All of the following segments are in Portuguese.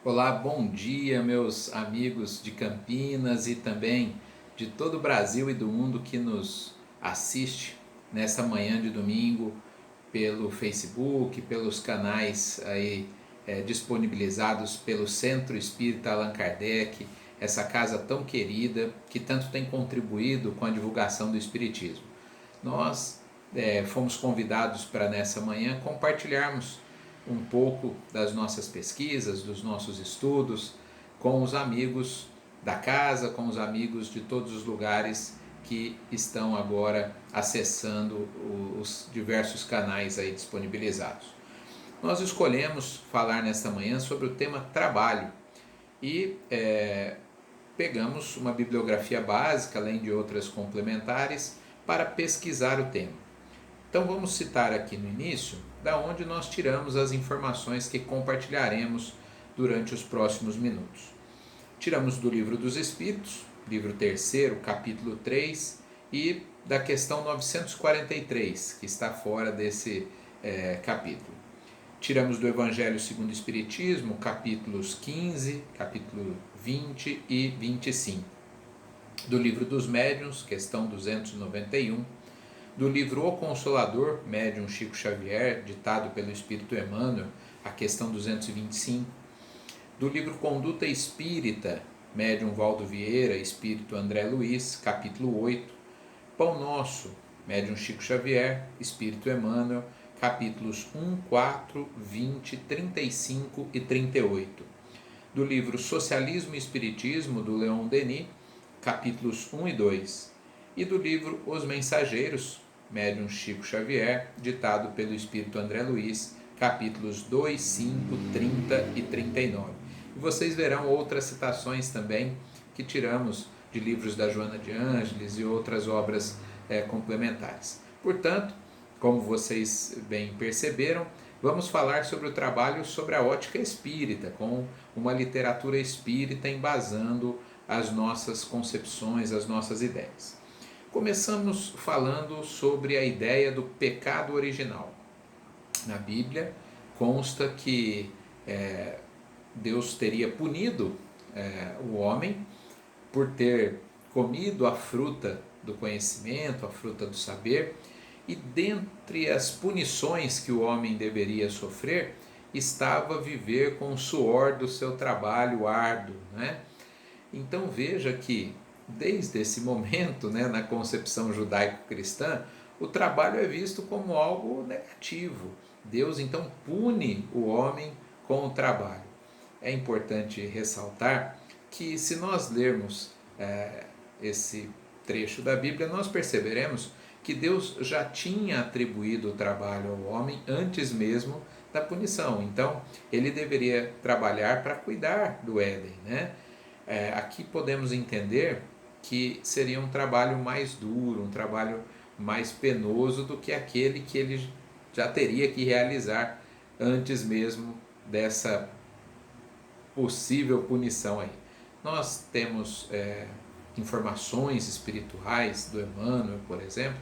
Olá, bom dia, meus amigos de Campinas e também de todo o Brasil e do mundo que nos assiste nessa manhã de domingo pelo Facebook, pelos canais aí disponibilizados pelo Centro Espírita Allan Kardec, essa casa tão querida que tanto tem contribuído com a divulgação do Espiritismo. Nós fomos convidados para nessa manhã compartilharmos um pouco das nossas pesquisas, dos nossos estudos, com os amigos da casa, com os amigos de todos os lugares que estão agora acessando os diversos canais aí disponibilizados. Nós escolhemos falar nesta manhã sobre o tema trabalho e pegamos uma bibliografia básica, além de outras complementares, para pesquisar o tema. Então vamos citar aqui no início da onde nós tiramos as informações que compartilharemos durante os próximos minutos. Tiramos do Livro dos Espíritos, livro 3º, capítulo 3, e da questão 943, que está fora desse capítulo. Tiramos do Evangelho segundo o Espiritismo, capítulos 15, capítulo 20 e 25. Do Livro dos Médiuns, questão 291, do livro O Consolador, médium Chico Xavier, ditado pelo Espírito Emmanuel, a questão 225, do livro Conduta Espírita, médium Valdo Vieira, Espírito André Luiz, capítulo 8, Pão Nosso, médium Chico Xavier, Espírito Emmanuel, capítulos 1, 4, 20, 35 e 38, do livro Socialismo e Espiritismo, do Leon Denis, capítulos 1 e 2, e do livro Os Mensageiros, médium Chico Xavier, ditado pelo Espírito André Luiz, capítulos 2, 5, 30 e 39. E vocês verão outras citações também que tiramos de livros da Joana de Ângeles e outras obras complementares. Portanto, como vocês bem perceberam, vamos falar sobre o trabalho sobre a ótica espírita, com uma literatura espírita embasando as nossas concepções, as nossas ideias. Começamos falando sobre a ideia do pecado original. Na Bíblia consta que Deus teria punido o homem por ter comido a fruta do conhecimento, a fruta do saber, e dentre as punições que o homem deveria sofrer estava viver com o suor do seu trabalho árduo, né? Então veja que desde esse momento, né, na concepção judaico-cristã, o trabalho é visto como algo negativo. Deus então pune o homem com o trabalho. É importante ressaltar que se nós lermos esse trecho da Bíblia, nós perceberemos que Deus já tinha atribuído o trabalho ao homem antes mesmo da punição. Então, ele deveria trabalhar para cuidar do Éden, né? Aqui podemos entender que seria um trabalho mais duro, um trabalho mais penoso do que aquele que ele já teria que realizar antes mesmo dessa possível punição aí. Nós temos informações espirituais do Emmanuel, por exemplo,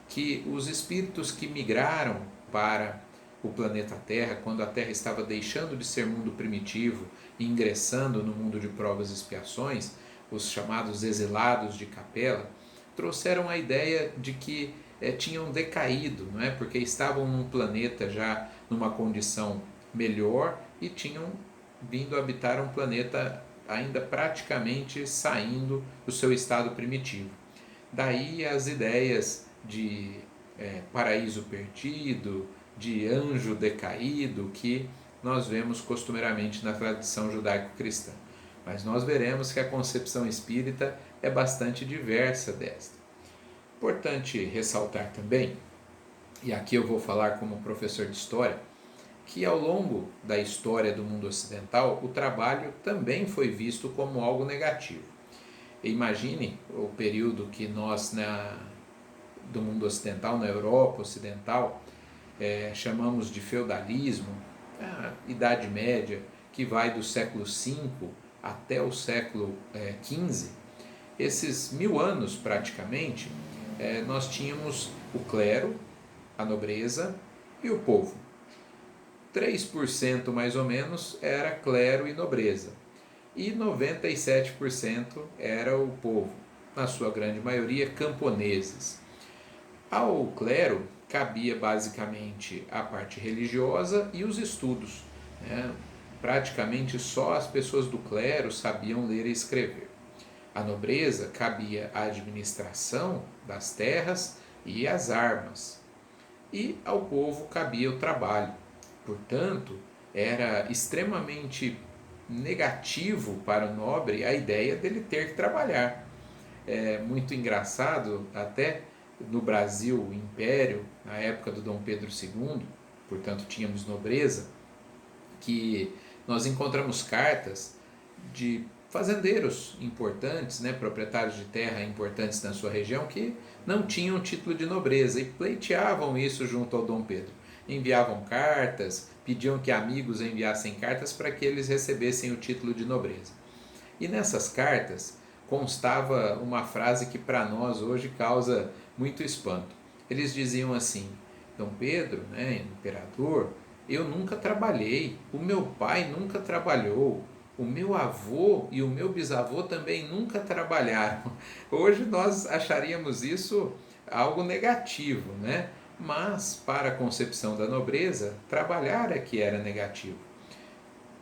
que os espíritos que migraram para o planeta Terra, quando a Terra estava deixando de ser mundo primitivo e ingressando no mundo de provas e expiações, os chamados exilados de Capela, trouxeram a ideia de que tinham decaído, não é? Porque estavam num planeta já numa condição melhor e tinham vindo habitar um planeta ainda praticamente saindo do seu estado primitivo. Daí as ideias de paraíso perdido, de anjo decaído, que nós vemos costumeiramente na tradição judaico-cristã. Mas nós veremos que a concepção espírita é bastante diversa desta. Importante ressaltar também, e aqui eu vou falar como professor de história, que ao longo da história do mundo ocidental, o trabalho também foi visto como algo negativo. Imagine o período que nós, do mundo ocidental, na Europa ocidental, chamamos de feudalismo, a Idade Média, que vai do século V até o século XV. Esses 1000 anos, praticamente, nós tínhamos o clero, a nobreza e o povo. 3% mais ou menos era clero e nobreza, e 97% era o povo, na sua grande maioria camponeses. Ao clero cabia basicamente a parte religiosa e os estudos, né? Praticamente só as pessoas do clero sabiam ler e escrever. À nobreza cabia a administração das terras e as armas, e ao povo cabia o trabalho. Portanto, era extremamente negativo para o nobre a ideia dele ter que trabalhar. É muito engraçado, até no Brasil, o Império, na época do Dom Pedro II, portanto tínhamos nobreza, que nós encontramos cartas de fazendeiros importantes, né, proprietários de terra importantes na sua região, que não tinham título de nobreza e pleiteavam isso junto ao Dom Pedro. Enviavam cartas, pediam que amigos enviassem cartas para que eles recebessem o título de nobreza. E nessas cartas constava uma frase que para nós hoje causa muito espanto. Eles diziam assim: Dom Pedro, né, imperador, eu nunca trabalhei, o meu pai nunca trabalhou, o meu avô e o meu bisavô também nunca trabalharam. Hoje nós acharíamos isso algo negativo, né? Mas para a concepção da nobreza, trabalhar é que era negativo.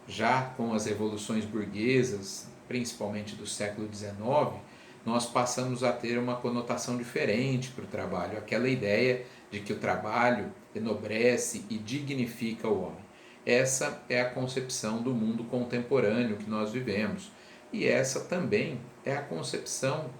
Já com as revoluções burguesas, principalmente do século XIX, nós passamos a ter uma conotação diferente para o trabalho, aquela ideia de que o trabalho enobrece e dignifica o homem. Essa é a concepção do mundo contemporâneo que nós vivemos. E essa também é a concepção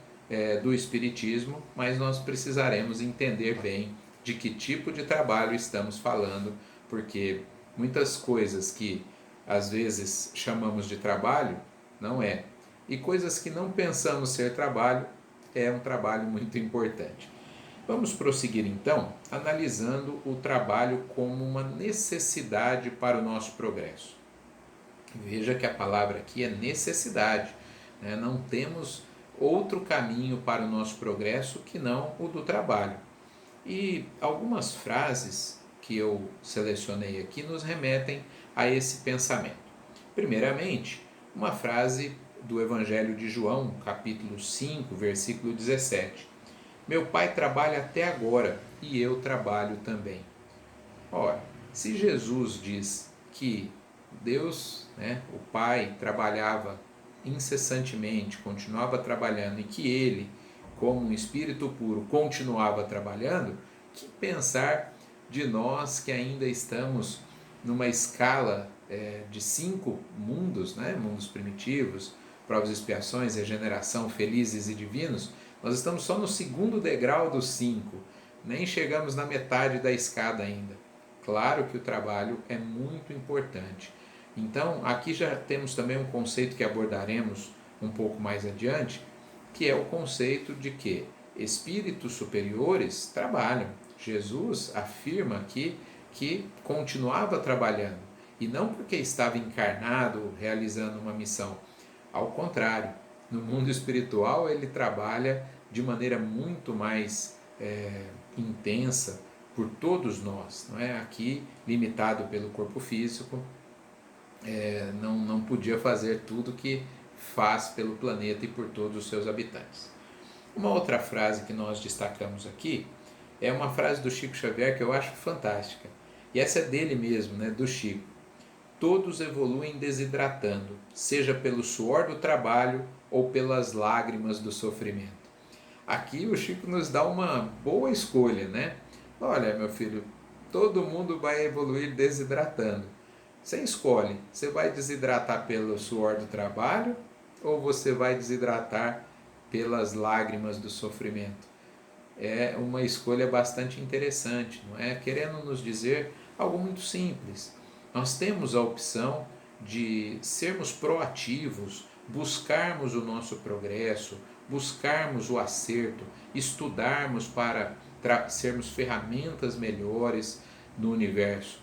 do Espiritismo, mas nós precisaremos entender bem de que tipo de trabalho estamos falando, porque muitas coisas que às vezes chamamos de trabalho, não é. E coisas que não pensamos ser trabalho, é um trabalho muito importante. Vamos prosseguir então, analisando o trabalho como uma necessidade para o nosso progresso. Veja que a palavra aqui é necessidade, né? Não temos outro caminho para o nosso progresso que não o do trabalho. E algumas frases que eu selecionei aqui nos remetem a esse pensamento. Primeiramente, uma frase do Evangelho de João, capítulo 5, versículo 17. Meu pai trabalha até agora e eu trabalho também. Ora, se Jesus diz que Deus, né, o Pai, trabalhava incessantemente, continuava trabalhando, e que ele, como um espírito puro, continuava trabalhando, que pensar de nós que ainda estamos numa escala de 5 mundos, né, mundos primitivos, provas e expiações, regeneração, felizes e divinos, nós estamos só no segundo degrau dos 5, nem chegamos na metade da escada ainda. Claro que o trabalho é muito importante. Então, aqui já temos também um conceito que abordaremos um pouco mais adiante, que é o conceito de que espíritos superiores trabalham. Jesus afirma aqui que continuava trabalhando, e não porque estava encarnado realizando uma missão. Ao contrário, no mundo espiritual ele trabalha de maneira muito mais intensa por todos nós, não é? Aqui limitado pelo corpo físico, não podia fazer tudo que faz pelo planeta e por todos os seus habitantes. Uma outra frase que nós destacamos aqui é uma frase do Chico Xavier que eu acho fantástica, e essa é dele mesmo, né, do Chico. Todos evoluem desidratando, seja pelo suor do trabalho ou pelas lágrimas do sofrimento. Aqui o Chico nos dá uma boa escolha, né? Olha, meu filho, todo mundo vai evoluir desidratando. Você escolhe, você vai desidratar pelo suor do trabalho ou você vai desidratar pelas lágrimas do sofrimento? É uma escolha bastante interessante, não é? Querendo nos dizer algo muito simples. Nós temos a opção de sermos proativos, buscarmos o nosso progresso, buscarmos o acerto, estudarmos para sermos ferramentas melhores no universo.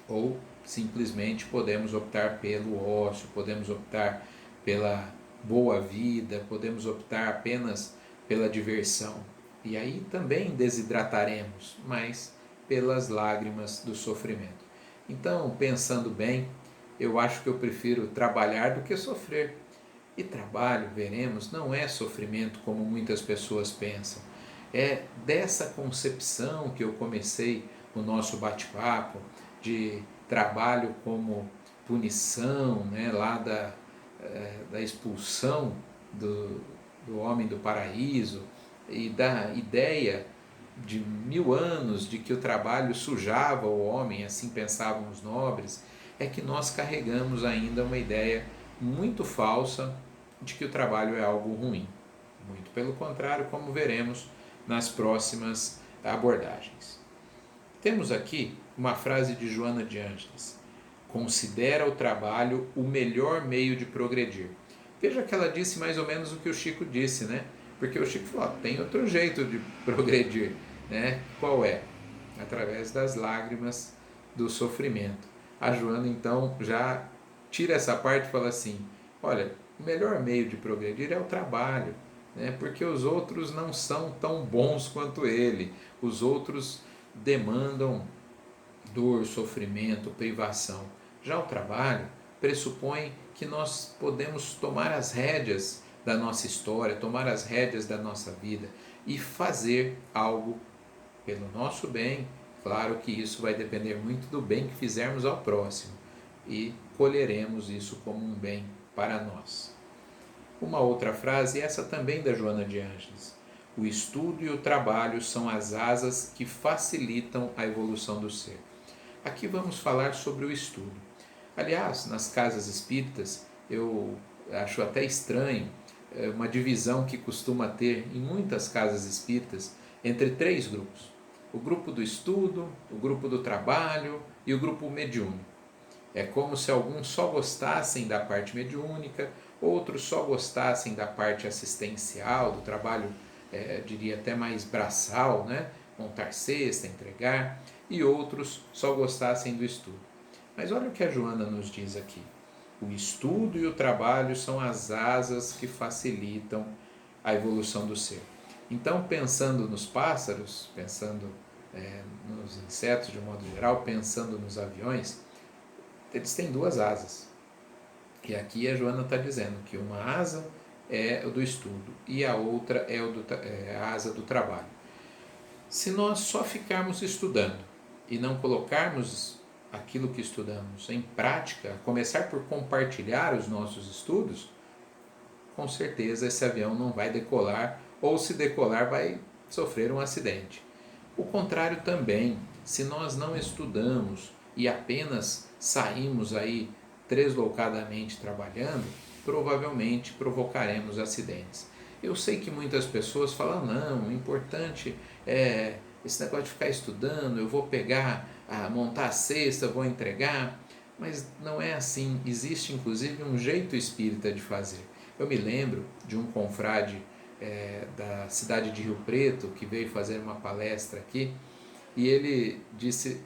Ou simplesmente podemos optar pelo ócio, podemos optar pela boa vida, podemos optar apenas pela diversão. E aí também desidrataremos, mas pelas lágrimas do sofrimento. Então, pensando bem, eu acho que eu prefiro trabalhar do que sofrer. E trabalho, veremos, não é sofrimento como muitas pessoas pensam. É dessa concepção que eu comecei o nosso bate-papo, de trabalho como punição, né, lá da expulsão do, do homem do paraíso, e da ideia de 1000 anos de que o trabalho sujava o homem, assim pensavam os nobres, é que nós carregamos ainda uma ideia muito falsa de que o trabalho é algo ruim. Muito pelo contrário, como veremos nas próximas abordagens. Temos aqui uma frase de Joana de Ângeles: considera o trabalho o melhor meio de progredir. Veja que ela disse mais ou menos o que o Chico disse, né? Porque o Chico falou, tem outro jeito de progredir, né? Qual é? Através das lágrimas do sofrimento. A Joana então já tira essa parte e fala assim, olha, o melhor meio de progredir é o trabalho, né? Porque os outros não são tão bons quanto ele. Os outros demandam dor, sofrimento, privação. Já o trabalho pressupõe que nós podemos tomar as rédeas da nossa história, tomar as rédeas da nossa vida e fazer algo pelo nosso bem. Claro que isso vai depender muito do bem que fizermos ao próximo e colheremos isso como um bem para nós. Uma outra frase, essa também da Joana de Ângeles: o estudo e o trabalho são as asas que facilitam a evolução do ser. Aqui vamos falar sobre o estudo. Aliás, nas casas espíritas, eu acho até estranho uma divisão que costuma ter em muitas casas espíritas entre 3 grupos: o grupo do estudo, o grupo do trabalho e o grupo mediúnico. É como se alguns só gostassem da parte mediúnica, outros só gostassem da parte assistencial, do trabalho, diria até mais braçal, né? Montar cesta, entregar, e outros só gostassem do estudo. Mas olha o que a Joana nos diz aqui. O estudo e o trabalho são as asas que facilitam a evolução do ser. Então, pensando nos pássaros, pensando nos insetos de um modo geral, pensando nos aviões, eles têm 2 asas. E aqui a Joana está dizendo que uma asa é o do estudo e a outra é a asa do trabalho. Se nós só ficarmos estudando e não colocarmos aquilo que estudamos em prática, começar por compartilhar os nossos estudos, com certeza esse avião não vai decolar, ou se decolar vai sofrer um acidente. O contrário também, se nós não estudamos e apenas saímos aí deslocadamente trabalhando, provavelmente provocaremos acidentes. Eu sei que muitas pessoas falam, não, o importante é esse negócio de ficar estudando, eu vou pegar, montar a cesta, vou entregar, mas não é assim. Existe inclusive um jeito espírita de fazer. Eu me lembro de um confrade da cidade de Rio Preto que veio fazer uma palestra aqui e ele disse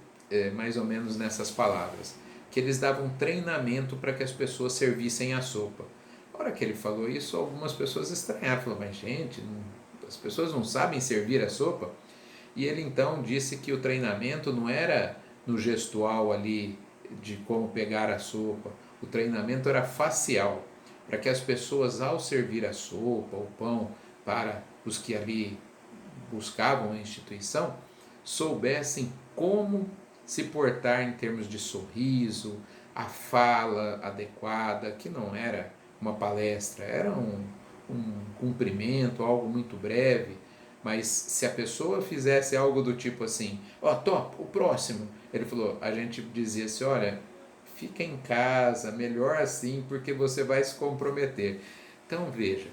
mais ou menos nessas palavras, que eles davam treinamento para que as pessoas servissem a sopa. Na hora que ele falou isso, algumas pessoas estranharam, falaram, mas gente, as pessoas não sabem servir a sopa? E ele então disse que o treinamento não era no gestual ali de como pegar a sopa, o treinamento era facial, para que as pessoas ao servir a sopa, o pão para os que ali buscavam a instituição, soubessem como se portar em termos de sorriso, a fala adequada, que não era uma palestra, era um cumprimento, algo muito breve, mas se a pessoa fizesse algo do tipo assim, top, o próximo, ele falou, a gente dizia assim, olha, fica em casa, melhor assim, porque você vai se comprometer. Então veja,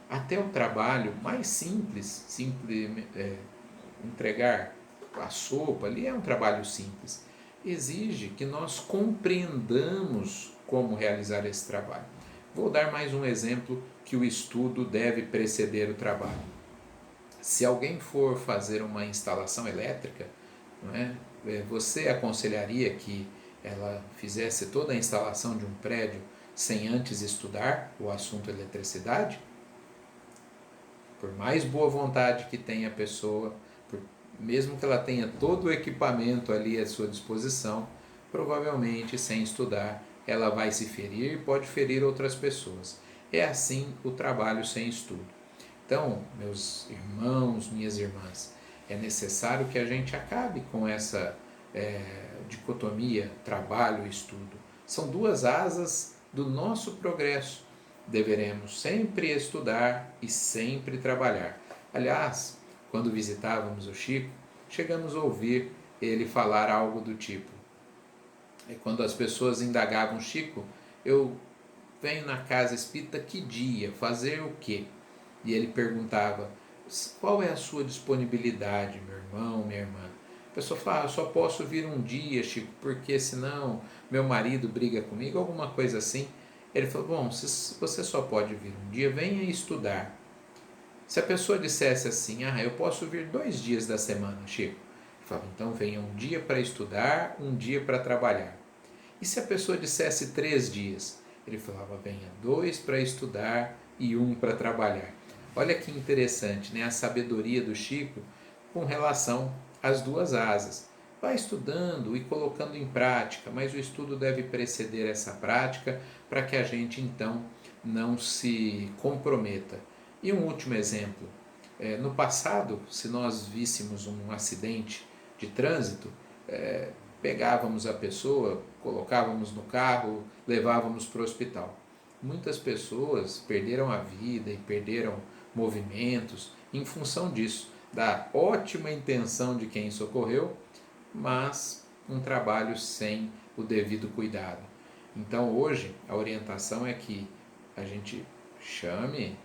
até o trabalho mais simples, entregar a sopa ali é um trabalho simples, exige que nós compreendamos como realizar esse trabalho. Vou dar mais um exemplo que o estudo deve preceder o trabalho. Se alguém for fazer uma instalação elétrica, não é? Você aconselharia que ela fizesse toda a instalação de um prédio sem antes estudar o assunto eletricidade? Por mais boa vontade que tenha a pessoa, mesmo que ela tenha todo o equipamento ali à sua disposição, provavelmente sem estudar ela vai se ferir e pode ferir outras pessoas. É assim o trabalho sem estudo. Então, meus irmãos, minhas irmãs, é necessário que a gente acabe com essa dicotomia trabalho e estudo. São duas asas do nosso progresso. Deveremos sempre estudar e sempre trabalhar. Aliás, quando visitávamos o Chico, chegamos a ouvir ele falar algo do tipo: quando as pessoas indagavam: Chico, eu venho na casa espírita que dia? Fazer o quê? E ele perguntava: qual é a sua disponibilidade, meu irmão, minha irmã? A pessoa fala: eu só posso vir um dia, Chico, porque senão meu marido briga comigo, alguma coisa assim. Ele falou: bom, se você só pode vir um dia, venha estudar. Se a pessoa dissesse assim: eu posso vir 2 dias da semana, Chico. Ele falava: então venha um dia para estudar, um dia para trabalhar. E se a pessoa dissesse 3 dias? Ele falava: venha 2 para estudar e 1 para trabalhar. Olha que interessante, né? A sabedoria do Chico com relação às duas asas. Vai estudando e colocando em prática, mas o estudo deve preceder essa prática para que a gente então não se comprometa. E um último exemplo: no passado, se nós víssemos um acidente de trânsito, pegávamos a pessoa, colocávamos no carro, levávamos para o hospital. Muitas pessoas perderam a vida e perderam movimentos em função disso, da ótima intenção de quem socorreu, mas um trabalho sem o devido cuidado. Então hoje a orientação é que a gente chame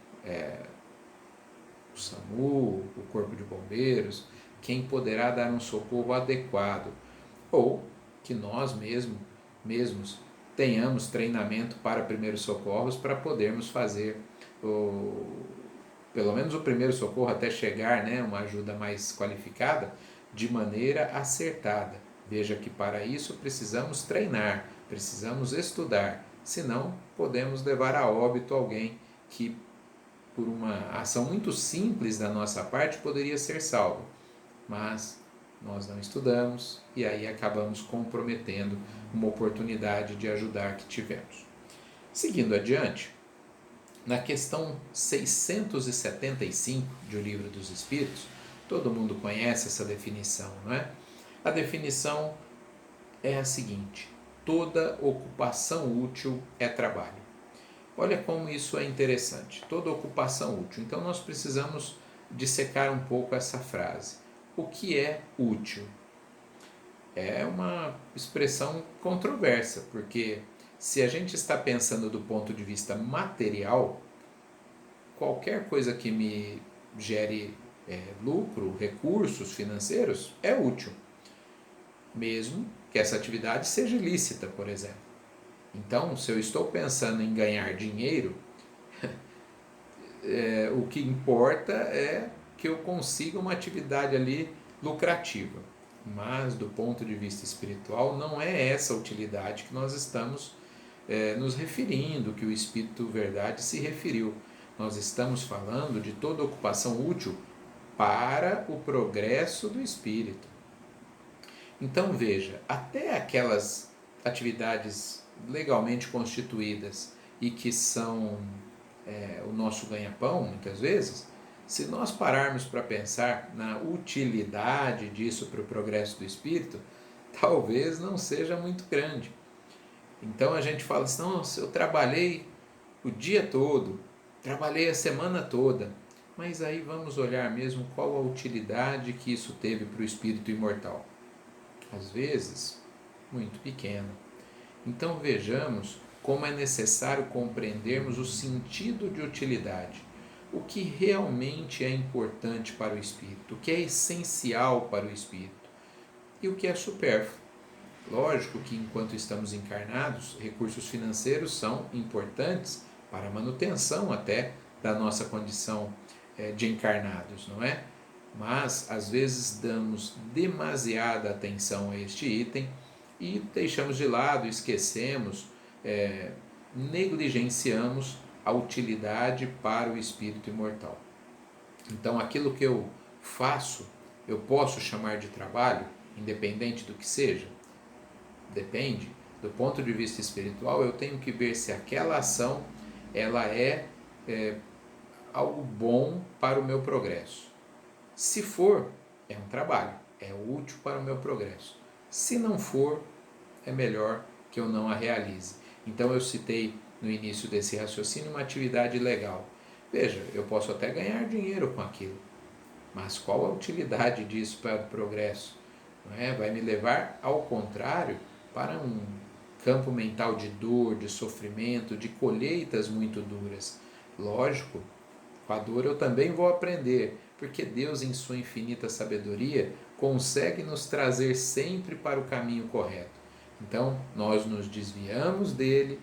o SAMU, o Corpo de Bombeiros, quem poderá dar um socorro adequado, ou que nós mesmos tenhamos treinamento para primeiros socorros para podermos fazer pelo menos o primeiro socorro até chegar, uma ajuda mais qualificada, de maneira acertada. Veja que para isso precisamos treinar, precisamos estudar, senão podemos levar a óbito alguém que, por uma ação muito simples da nossa parte, poderia ser salvo. Mas nós não estudamos e aí acabamos comprometendo uma oportunidade de ajudar que tivemos. Seguindo adiante, na questão 675 de O Livro dos Espíritos, todo mundo conhece essa definição, não é? A definição é a seguinte: toda ocupação útil é trabalho. Olha como isso é interessante, toda ocupação útil. Então nós precisamos dissecar um pouco essa frase. O que é útil? É uma expressão controversa, porque se a gente está pensando do ponto de vista material, qualquer coisa que me gere lucro, recursos financeiros, é útil, mesmo que essa atividade seja ilícita, por exemplo. Então, se eu estou pensando em ganhar dinheiro, o que importa é que eu consiga uma atividade ali lucrativa. Mas, do ponto de vista espiritual, não é essa a utilidade que nós estamos nos referindo, que o Espírito Verdade se referiu. Nós estamos falando de toda ocupação útil para o progresso do espírito. Então veja, até aquelas atividades legalmente constituídas e que são o nosso ganha-pão, muitas vezes, se nós pararmos para pensar na utilidade disso para o progresso do espírito, talvez não seja muito grande. Então a gente fala assim: nossa, eu trabalhei o dia todo, trabalhei a semana toda, mas aí vamos olhar mesmo qual a utilidade que isso teve para o espírito imortal. Às vezes, muito pequena. Então vejamos como é necessário compreendermos o sentido de utilidade, o que realmente é importante para o espírito, o que é essencial para o espírito e o que é supérfluo. Lógico que enquanto estamos encarnados, recursos financeiros são importantes para a manutenção até da nossa condição de encarnados, não é? Mas às vezes damos demasiada atenção a este item e deixamos de lado, esquecemos, negligenciamos a utilidade para o espírito imortal. Então aquilo que eu faço, eu posso chamar de trabalho, independente do que seja? depende, do ponto de vista espiritual, eu tenho que ver se aquela ação ela é algo bom para o meu progresso. Se for, é um trabalho, é útil para o meu progresso. Se não for, é melhor que eu não a realize. Então eu citei no início desse raciocínio uma atividade legal. Veja, eu posso até ganhar dinheiro com aquilo, mas qual a utilidade disso para o progresso? Não é? Vai me levar, ao contrário, para um campo mental de dor, de sofrimento, de colheitas muito duras. Lógico, com a dor eu também vou aprender, porque Deus, em sua infinita sabedoria, consegue nos trazer sempre para o caminho correto. Então, nós nos desviamos dele,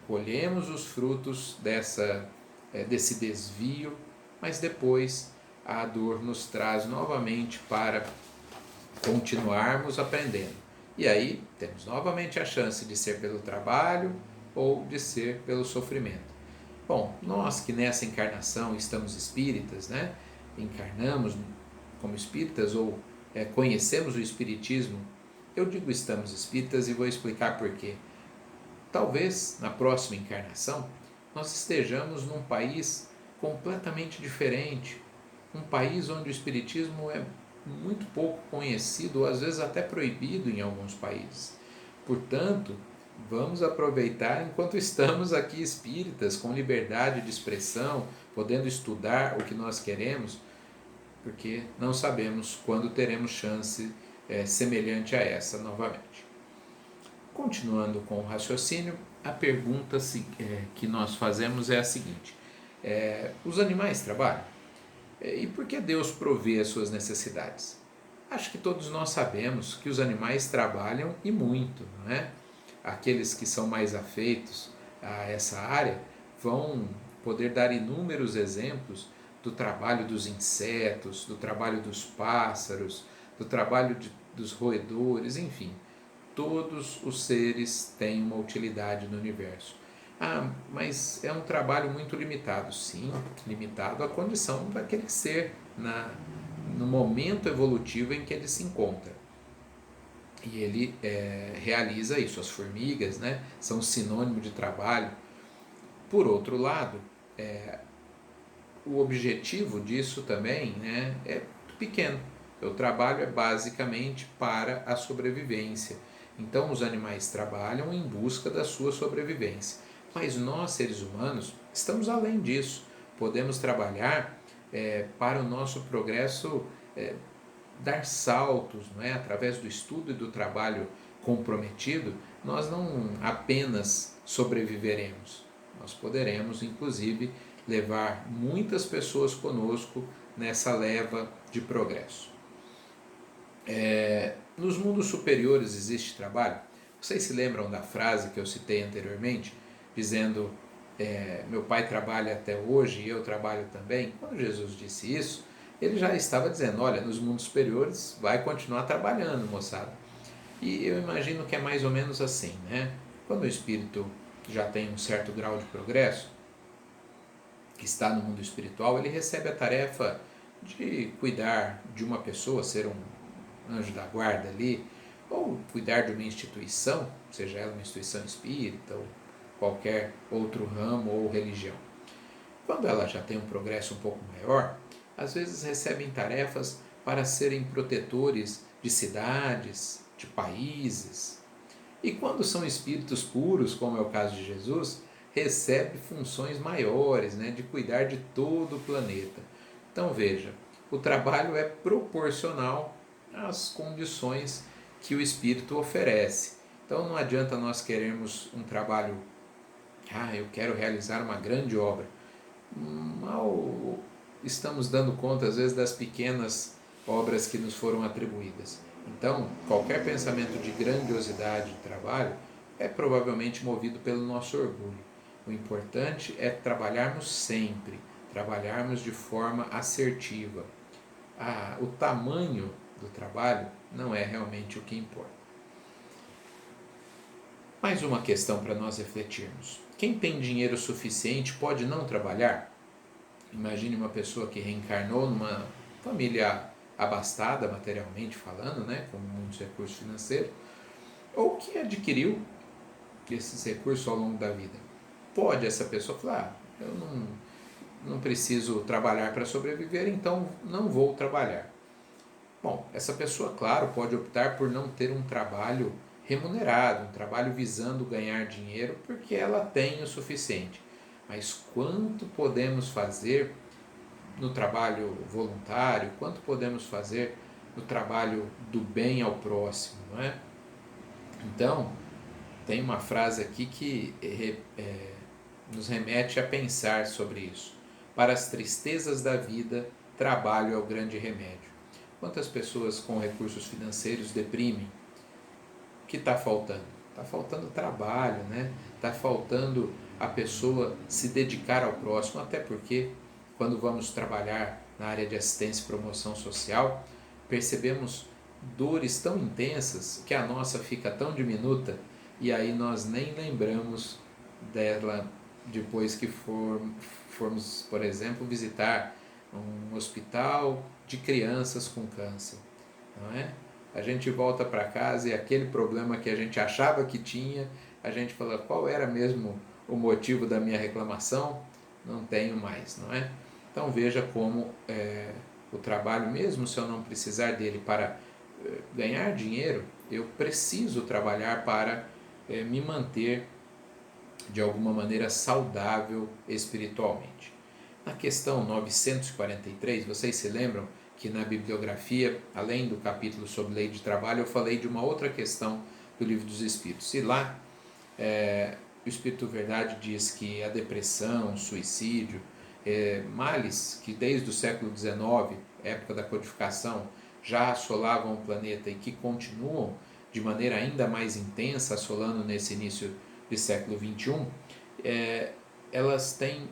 colhemos os frutos desse desvio, mas depois a dor nos traz novamente para continuarmos aprendendo. E aí temos novamente a chance de ser pelo trabalho ou de ser pelo sofrimento. Bom, nós que nessa encarnação estamos espíritas, né? Encarnamos como espíritas ou conhecemos o espiritismo. Eu digo estamos espíritas e vou explicar por quê. Talvez na próxima encarnação nós estejamos num país completamente diferente, um país onde o espiritismo é muito pouco conhecido, ou às vezes até proibido em alguns países. Portanto, vamos aproveitar enquanto estamos aqui espíritas, com liberdade de expressão, podendo estudar o que nós queremos, porque não sabemos quando teremos chance semelhante a essa novamente. Continuando com o raciocínio, a pergunta que nós fazemos é a seguinte: os animais trabalham? E por que Deus provê as suas necessidades? Acho que todos nós sabemos que os animais trabalham e muito, não é? Aqueles que são mais afeitos a essa área vão poder dar inúmeros exemplos do trabalho dos insetos, do trabalho dos pássaros, do trabalho dos roedores, enfim. Todos os seres têm uma utilidade no universo. Ah, mas é um trabalho muito limitado. Sim, limitado à condição daquele ser, no momento evolutivo em que ele se encontra. E ele realiza isso. As formigas, né, são sinônimo de trabalho. Por outro lado, o objetivo disso também, né, é pequeno. O trabalho é basicamente para a sobrevivência. Então os animais trabalham em busca da sua sobrevivência. Mas nós, seres humanos, estamos além disso. Podemos trabalhar para o nosso progresso dar saltos, não é? Através do estudo e do trabalho comprometido, nós não apenas sobreviveremos, nós poderemos, inclusive, levar muitas pessoas conosco nessa leva de progresso. Nos mundos superiores existe trabalho? Vocês se lembram da frase que eu citei anteriormente, dizendo meu pai trabalha até hoje e eu trabalho também? Quando Jesus disse isso, ele já estava dizendo, olha, nos mundos superiores vai continuar trabalhando, moçada. E eu imagino que é mais ou menos assim, né? Quando o espírito já tem um certo grau de progresso, que está no mundo espiritual, ele recebe a tarefa de cuidar de uma pessoa, ser um anjo da guarda ali, ou cuidar de uma instituição, seja ela uma instituição espírita ou qualquer outro ramo ou religião. Quando ela já tem um progresso um pouco maior, às vezes recebem tarefas para serem protetores de cidades, de países. E quando são espíritos puros, como é o caso de Jesus, recebe funções maiores, né, de cuidar de todo o planeta. Então veja, o trabalho é proporcional às condições que o espírito oferece. Então não adianta nós querermos um trabalho, eu quero realizar uma grande obra. Mal estamos dando conta, às vezes, das pequenas obras que nos foram atribuídas. Então, qualquer pensamento de grandiosidade de trabalho é provavelmente movido pelo nosso orgulho. O importante é trabalharmos sempre, trabalharmos de forma assertiva. O tamanho do trabalho não é realmente o que importa. Mais uma questão para nós refletirmos. Quem tem dinheiro suficiente pode não trabalhar? Imagine uma pessoa que reencarnou numa família abastada, materialmente falando, né, com muitos recursos financeiros, ou que adquiriu esses recursos ao longo da vida. Pode essa pessoa falar, eu não preciso trabalhar para sobreviver, então não vou trabalhar. Bom, essa pessoa, claro, pode optar por não ter um trabalho remunerado, um trabalho visando ganhar dinheiro, porque ela tem o suficiente. Mas quanto podemos fazer no trabalho voluntário, quanto podemos fazer no trabalho do bem ao próximo, não é? Então, tem uma frase aqui que nos remete a pensar sobre isso. Para as tristezas da vida, trabalho é o grande remédio. Quantas pessoas com recursos financeiros deprimem? O que está faltando? Está faltando trabalho, né? Está faltando a pessoa se dedicar ao próximo, até porque quando vamos trabalhar na área de assistência e promoção social, percebemos dores tão intensas que a nossa fica tão diminuta e aí nós nem lembramos dela depois que formos, por exemplo, visitar um hospital de crianças com câncer, não é? A gente volta para casa e aquele problema que a gente achava que tinha, a gente fala, qual era mesmo o motivo da minha reclamação? Não tenho mais, não é? Então veja como o trabalho, mesmo se eu não precisar dele para ganhar dinheiro, eu preciso trabalhar para me manter de alguma maneira saudável espiritualmente. Na questão 943, vocês se lembram que na bibliografia, além do capítulo sobre lei de trabalho, eu falei de uma outra questão do Livro dos Espíritos. E lá, o Espírito Verdade diz que a depressão, o suicídio, males que desde o século XIX, época da codificação, já assolavam o planeta e que continuam de maneira ainda mais intensa assolando nesse início do século XXI, elas têm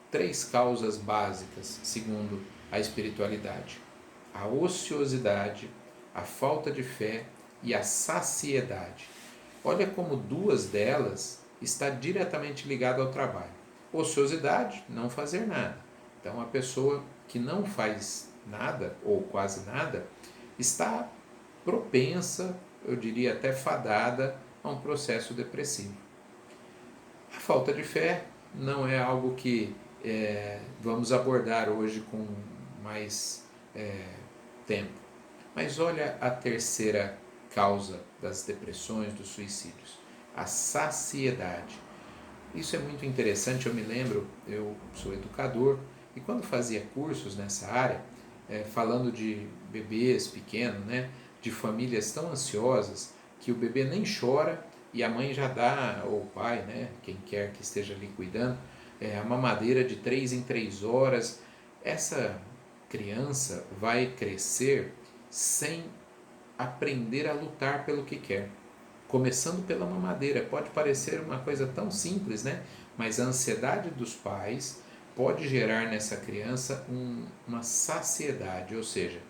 três causas básicas, segundo a espiritualidade: a ociosidade, a falta de fé e a saciedade. Olha como duas delas está diretamente ligada ao trabalho. Ociosidade, não fazer nada. Então a pessoa que não faz nada ou quase nada está propensa, eu diria até fadada, a um processo depressivo. A falta de fé não é algo que vamos abordar hoje com mais tempo. Mas olha a terceira causa das depressões, dos suicídios: a saciedade. Isso é muito interessante, eu me lembro, eu sou educador, e quando fazia cursos nessa área, falando de bebês pequenos, né, de famílias tão ansiosas que o bebê nem chora e a mãe já dá, ou o pai, né, quem quer que esteja ali cuidando, a mamadeira de 3 em 3 horas. Essa criança vai crescer sem aprender a lutar pelo que quer. Começando pela mamadeira, pode parecer uma coisa tão simples, né? Mas a ansiedade dos pais pode gerar nessa criança uma saciedade, ou seja,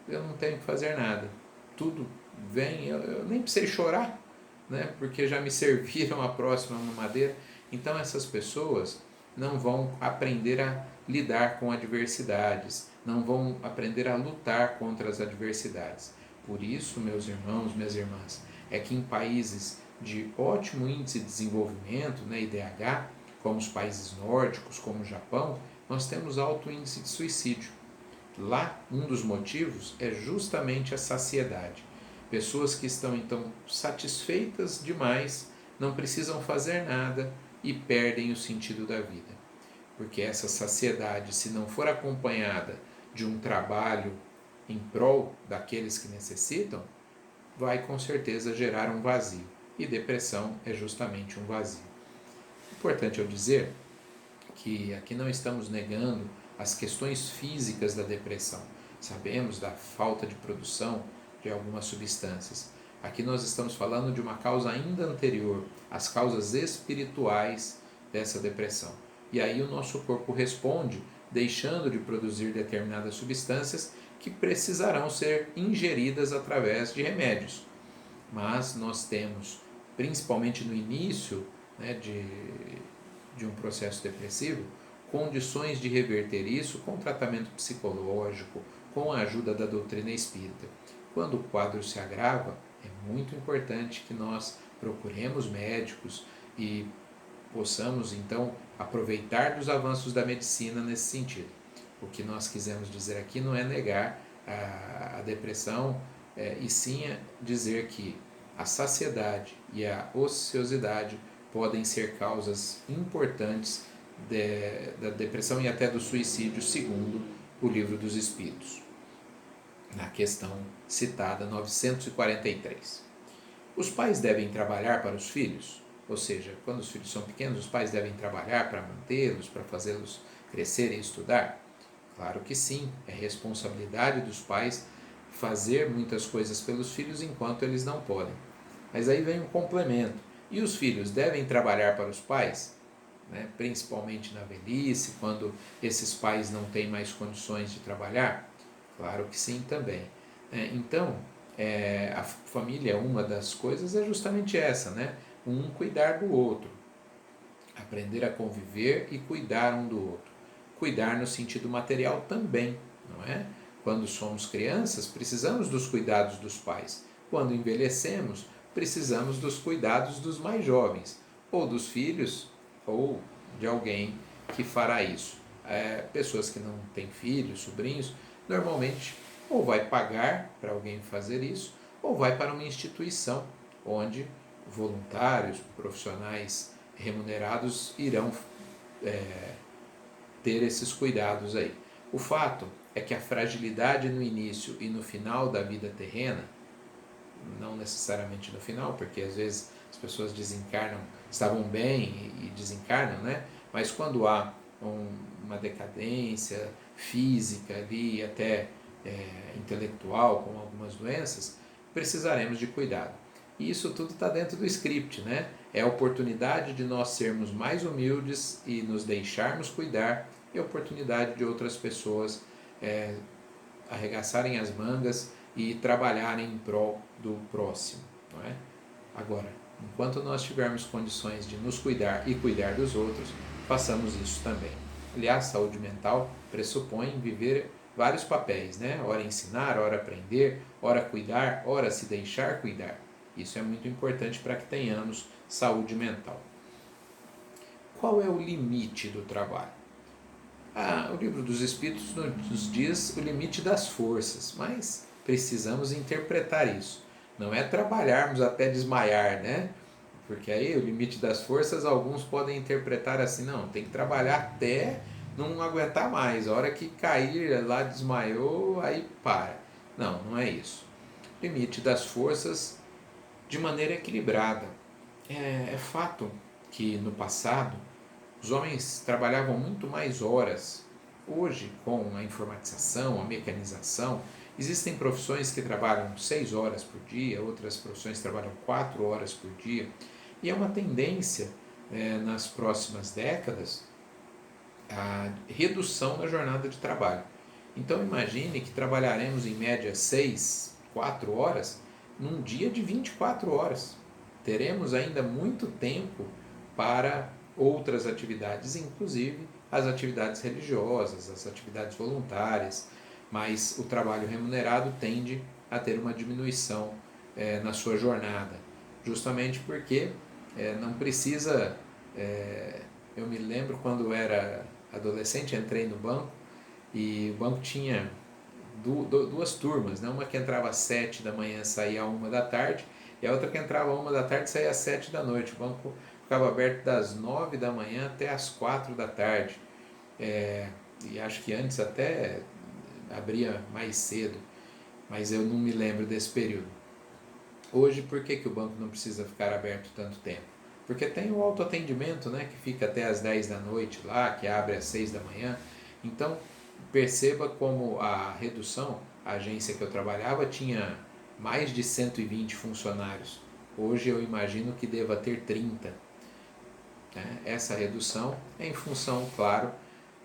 eu não tenho que fazer nada, tudo vem, eu nem precisei chorar, né? Porque já me serviram a próxima mamadeira. Então essas pessoas não vão aprender a lidar com adversidades, não vão aprender a lutar contra as adversidades. Por isso, meus irmãos, minhas irmãs, é que em países de ótimo índice de desenvolvimento, né, IDH, como os países nórdicos, como o Japão, nós temos alto índice de suicídio. Lá, um dos motivos é justamente a saciedade. Pessoas que estão então satisfeitas demais, não precisam fazer nada e perdem o sentido da vida. Porque essa saciedade, se não for acompanhada de um trabalho em prol daqueles que necessitam, vai com certeza gerar um vazio. E depressão é justamente um vazio. Importante eu dizer que aqui não estamos negando as questões físicas da depressão. Sabemos da falta de produção de algumas substâncias. Aqui nós estamos falando de uma causa ainda anterior, as causas espirituais dessa depressão. E aí o nosso corpo responde, deixando de produzir determinadas substâncias que precisarão ser ingeridas através de remédios. Mas nós temos, principalmente no início, né, de um processo depressivo, condições de reverter isso com tratamento psicológico, com a ajuda da doutrina espírita. Quando o quadro se agrava, É muito importante que nós procuremos médicos e possamos então aproveitar dos avanços da medicina nesse sentido. O que nós quisemos dizer aqui não é negar a depressão, e sim dizer que a saciedade e a ociosidade podem ser causas importantes da depressão e até do suicídio, segundo o Livro dos Espíritos, na questão citada 943. Os pais devem trabalhar para os filhos? Ou seja, quando os filhos são pequenos, os pais devem trabalhar para mantê-los, para fazê-los crescer e estudar? Claro que sim, é responsabilidade dos pais fazer muitas coisas pelos filhos enquanto eles não podem. Mas aí vem um complemento. E os filhos devem trabalhar para os pais? Principalmente na velhice, quando esses pais não têm mais condições de trabalhar? Claro que sim também. Então, a família, uma das coisas é justamente essa, né? Um cuidar do outro, aprender a conviver e cuidar um do outro. Cuidar no sentido material também, não é? Quando somos crianças, precisamos dos cuidados dos pais. Quando envelhecemos, precisamos dos cuidados dos mais jovens, ou dos filhos, ou de alguém que fará isso. Pessoas que não têm filhos, sobrinhos, normalmente ou vai pagar para alguém fazer isso, ou vai para uma instituição onde voluntários, profissionais remunerados irão ter esses cuidados aí. O fato é que a fragilidade no início e no final da vida terrena, não necessariamente no final, porque às vezes as pessoas desencarnam, estavam bem e desencarnam, né? Mas quando há uma decadência física ali, até intelectual, com algumas doenças, precisaremos de cuidado. E isso tudo está dentro do script, né? É a oportunidade de nós sermos mais humildes e nos deixarmos cuidar, e a oportunidade de outras pessoas arregaçarem as mangas e trabalharem em prol do próximo, não é? Agora, enquanto nós tivermos condições de nos cuidar e cuidar dos outros, façamos isso também. Aliás, saúde mental pressupõe viver vários papéis, né? Ora ensinar, ora aprender, ora cuidar, ora se deixar cuidar. Isso é muito importante para que tenhamos saúde mental. Qual é o limite do trabalho? O Livro dos Espíritos nos diz o limite das forças, mas precisamos interpretar isso. Não é trabalharmos até desmaiar, né? Porque aí o limite das forças, alguns podem interpretar assim, não, tem que trabalhar até não aguentar mais. A hora que cair lá, desmaiou, aí para. Não, não é isso. Limite das forças de maneira equilibrada. É fato que no passado os homens trabalhavam muito mais horas. Hoje, com a informatização, a mecanização, existem profissões que trabalham 6 horas por dia, outras profissões trabalham 4 horas por dia. E é uma tendência nas próximas décadas a redução da jornada de trabalho. Então imagine que trabalharemos em média 6, 4 horas num dia de 24 horas. Teremos ainda muito tempo para outras atividades, inclusive as atividades religiosas, as atividades voluntárias, mas o trabalho remunerado tende a ter uma diminuição na sua jornada, justamente porque não precisa. Eu me lembro quando eu era adolescente, entrei no banco e o banco tinha duas turmas, né? Uma que entrava às 7 da manhã e saía às 1 da tarde, e a outra que entrava às 1 da tarde e saía às 7 da noite. O banco ficava aberto das 9 da manhã até às 4 da tarde. E acho que antes até abria mais cedo, mas eu não me lembro desse período. Hoje, por que o banco não precisa ficar aberto tanto tempo? Porque tem o autoatendimento, né, que fica até às 10 da noite lá, que abre às 6 da manhã. Então, perceba como a redução, a agência que eu trabalhava tinha mais de 120 funcionários. Hoje eu imagino que deva ter 30. Essa redução é em função, claro,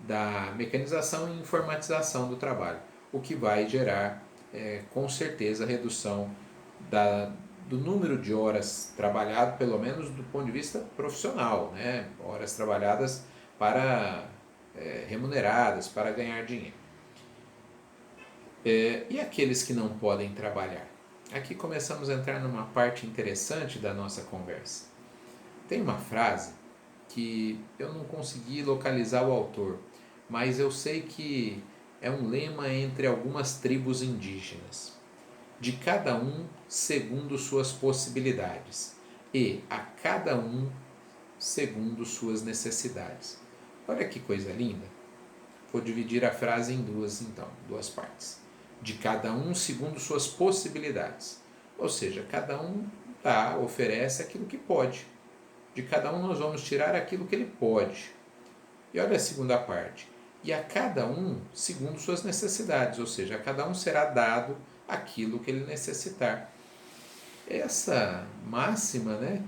da mecanização e informatização do trabalho, o que vai gerar, com certeza, redução do número de horas trabalhado, pelo menos do ponto de vista profissional, né? Horas trabalhadas para remuneradas, para ganhar dinheiro. E aqueles que não podem trabalhar? aqui começamos a entrar numa parte interessante da nossa conversa. Tem uma frase que eu não consegui localizar o autor, mas eu sei que é um lema entre algumas tribos indígenas. De cada um segundo suas possibilidades e a cada um segundo suas necessidades. Olha que coisa linda. Vou dividir a frase em duas, então, duas partes. De cada um segundo suas possibilidades. Ou seja, cada um oferece aquilo que pode. De cada um nós vamos tirar aquilo que ele pode. E olha a segunda parte. E a cada um segundo suas necessidades, ou seja, a cada um será dado aquilo que ele necessitar. Essa máxima, né,